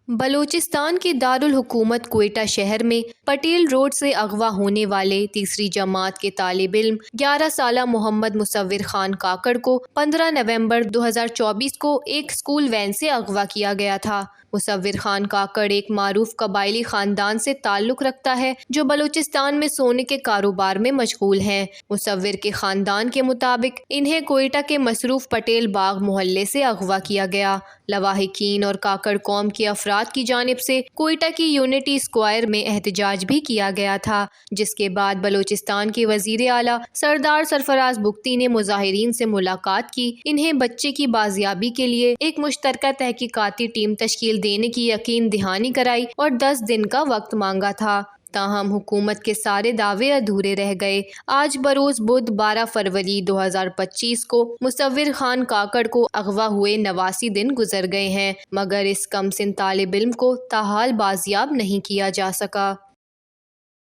بلوچستان کے دارالحکومت کوئٹہ شہر میں پٹیل روڈ سے اغوا ہونے والے تیسری جماعت کے طالب علم 11 سالہ محمد مصور خان کاکڑ کو 15 نومبر 2024 کو ایک اسکول وین سے اغوا کیا گیا تھا۔ مصور خان کاکڑ ایک معروف قبائلی خاندان سے تعلق رکھتا ہے جو بلوچستان میں سونے کے کاروبار میں مشغول ہیں۔ مصور کے خاندان کے مطابق انہیں کوئٹہ کے مصروف پٹیل باغ محلے سے اغوا کیا گیا۔ لواحقین اور کاکڑ قوم کے افراد کی جانب سے کوئٹہ کی یونٹی اسکوائر میں احتجاج بھی کیا گیا تھا، جس کے بعد بلوچستان کے وزیر اعلیٰ سردار سرفراز بگٹی نے مظاہرین سے ملاقات کی، انہیں بچے کی بازیابی کے لیے ایک مشترکہ تحقیقاتی ٹیم تشکیل دینے کی یقین دہانی کرائی اور 10 دن کا وقت مانگا تھا۔ تاہم حکومت کے سارے دعوے ادھورے رہ گئے۔ آج بروز بدھ 12 فروری 2025 کو مصور خان کاکڑ کو اغوا ہوئے 89 دن گزر گئے ہیں، مگر اس کم سن طالب علم کو تاحال بازیاب نہیں کیا جا سکا۔